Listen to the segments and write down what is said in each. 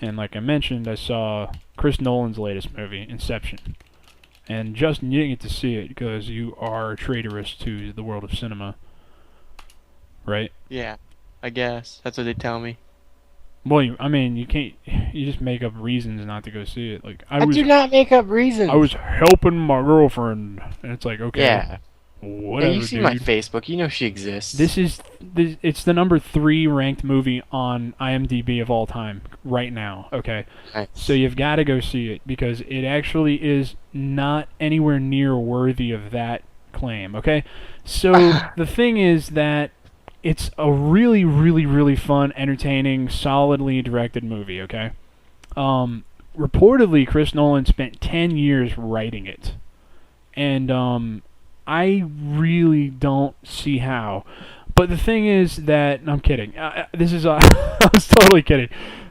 And like I mentioned, I saw Chris Nolan's latest movie, Inception. And Justin, you didn't get to see it because you are traitorous to the world of cinema, right? Yeah, I guess that's what they tell me. Well, I mean, you can't. You just make up reasons not to go see it. Like I do not make up I was reasons. helping my girlfriend, and it's like, okay, Yeah. Yeah, you whatever, see my dude. Facebook. You know she exists. It's the number 3 ranked movie on IMDb of all time right now. Okay, so Nice. you've got to go see it because it actually is not anywhere near worthy of that claim. Okay, so the thing is that it's a really, really, really fun, entertaining, solidly directed movie. Okay, reportedly Chris Nolan spent 10 years writing it, and I really don't see how. But the thing is that I'm kidding. This is I was totally kidding.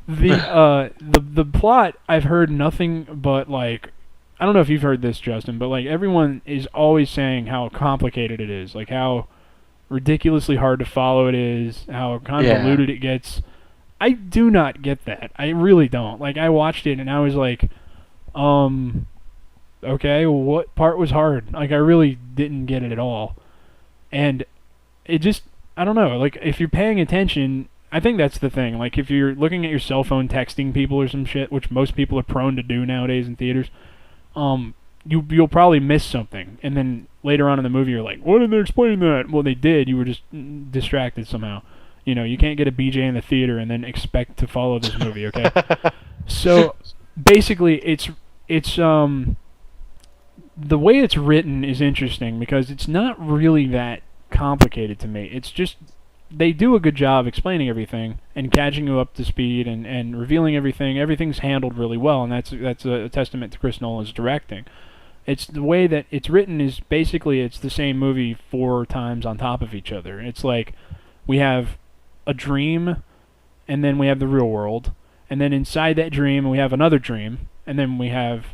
The plot I've heard nothing but like I don't know if you've heard this, Justin, but like everyone is always saying how complicated it is, like how ridiculously hard to follow it is, how Yeah. convoluted it gets. I do not get that. I really don't. Like I watched it and I was like, um, okay, what part was hard? Like I really didn't get it at all. And it just I don't know, like if you're paying attention, I think that's the thing. Like if you're looking at your cell phone texting people or some shit, which most people are prone to do nowadays in theaters, you'll probably miss something. And then later on in the movie you're like, "Why didn't they explain that?" Well, they did. You were just distracted somehow. You know, you can't get a BJ in the theater and then expect to follow this movie, okay? So basically it's the way it's written is interesting because it's not really that complicated to me. It's just they do a good job explaining everything and catching you up to speed and revealing everything. Everything's handled really well, and that's a testament to Chris Nolan's directing. It's the way that it's written is basically it's the same movie 4 times on top of each other. It's like we have a dream, and then we have the real world, and then inside that dream we have another dream, and then we have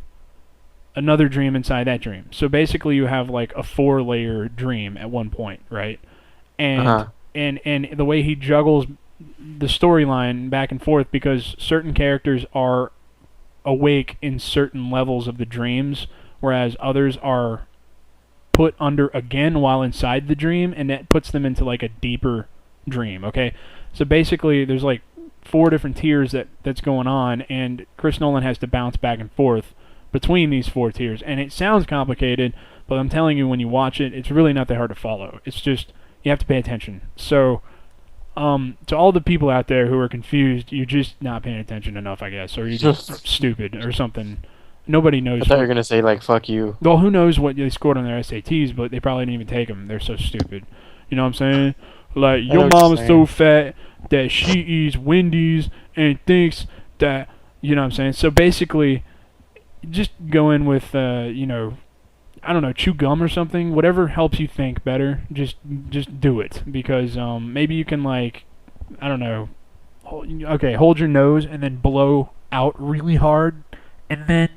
another dream inside that dream. So basically, you have like a 4-layer dream at one point, right? And Uh-huh. and the way he juggles the storyline back and forth because certain characters are awake in certain levels of the dreams, whereas others are put under again while inside the dream, and that puts them into like a deeper dream. Okay, so basically, there's like 4 different tiers that's going on, and Chris Nolan has to bounce back and forth between these 4 tiers, and it sounds complicated, but I'm telling you, when you watch it, it's really not that hard to follow. It's just you have to pay attention. So, to all the people out there who are confused, you're just not paying attention enough, I guess, or you're just stupid or something. Nobody I knows thought you were what. gonna say like "fuck you." Well, who knows what they scored on their SATs, but they probably didn't even take them. They're so stupid. You know what I'm saying? Like, I know your what you're mama's so saying. fat that she eats Wendy's and thinks that, you know what I'm saying? So basically, just go in with, I don't know, chew gum or something. Whatever helps you think better, just do it. Because maybe you can, like, I don't know, hold your nose and then blow out really hard, and then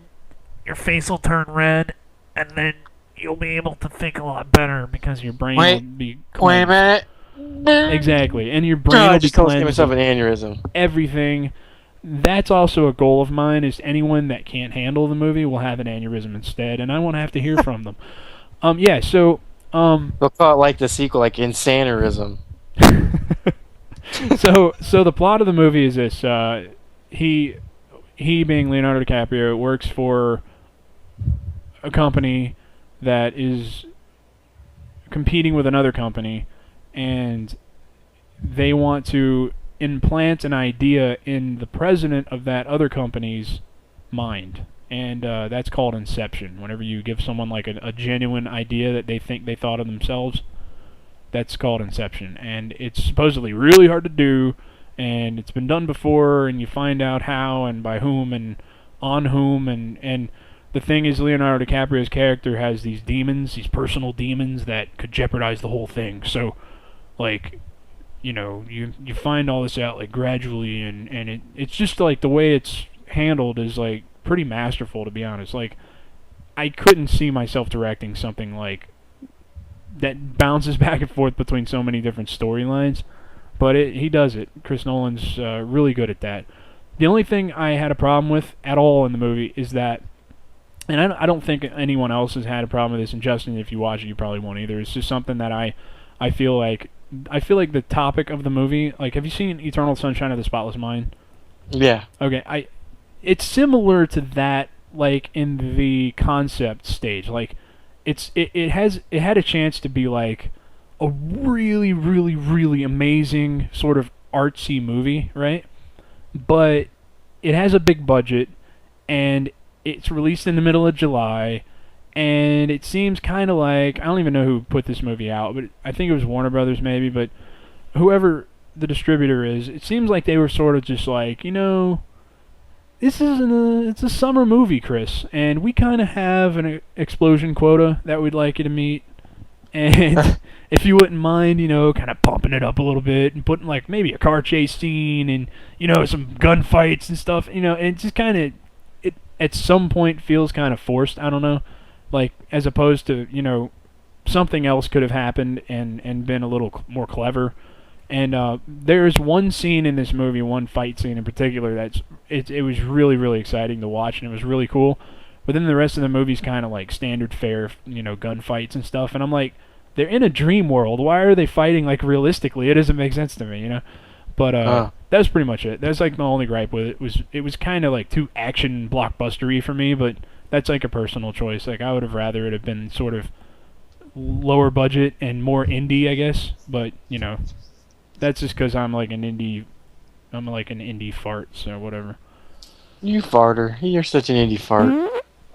your face will turn red, and then you'll be able to think a lot better because your brain will Wait, be wait a cleansed. minute. Exactly, and your Oh, brain I will be just almost gave cleansed myself of an aneurysm. everything. That's also a goal of mine. Is anyone that can't handle the movie will have an aneurysm instead, and I won't have to hear from them. Yeah. So, They'll call it like the sequel, like Insanerism. so the plot of the movie is this: he he being Leonardo DiCaprio works for a company that is competing with another company, and they want to implant an idea in the president of that other company's mind. And that's called Inception. Whenever you give someone like a genuine idea that they think they thought of themselves, that's called Inception. And it's supposedly really hard to do, and it's been done before, and you find out how and by whom and on whom. And the thing is, Leonardo DiCaprio's character has these demons, these personal demons that could jeopardize the whole thing. So, like, you find all this out like gradually, and it's just like the way it's handled is like pretty masterful, to be honest. Like I couldn't see myself directing something like that bounces back and forth between so many different storylines, but he does it. Chris Nolan's really good at that. The only thing I had a problem with at all in the movie is that, and I don't think anyone else has had a problem with this. And Justin, if you watch it, you probably won't either. It's just something that I feel like the topic of the movie. Like, have you seen Eternal Sunshine of the Spotless Mind? Yeah. Okay, it's similar to that, like in the concept stage. Like, it had a chance to be like a really, really, really amazing sort of artsy movie, right? But it has a big budget, and it's released in the middle of July, and it seems kind of like, I don't even know who put this movie out, but I think it was Warner Brothers maybe, but whoever the distributor is, it seems like they were sort of just like, it's a summer movie, Chris, and we kind of have an explosion quota that we'd like you to meet, and if you wouldn't mind, kind of pumping it up a little bit and putting like maybe a car chase scene and some gunfights and stuff, and it just kind of, it at some point feels kind of forced. I don't know, like as opposed to something else could have happened and been a little more clever. And there's one scene in this movie, one fight scene in particular, it was really, really exciting to watch, and it was really cool. But then the rest of the movie's kind of like standard fare, gunfights and stuff. And I'm like, they're in a dream world. Why are they fighting like realistically? It doesn't make sense to me. But that was pretty much it. That's like my only gripe with it. It was kind of like too action blockbustery for me. But that's like a personal choice. Like I would have rather it have been sort of lower budget and more indie, I guess. But that's just because I'm like an indie fart, so whatever. You farter. You're such an indie fart.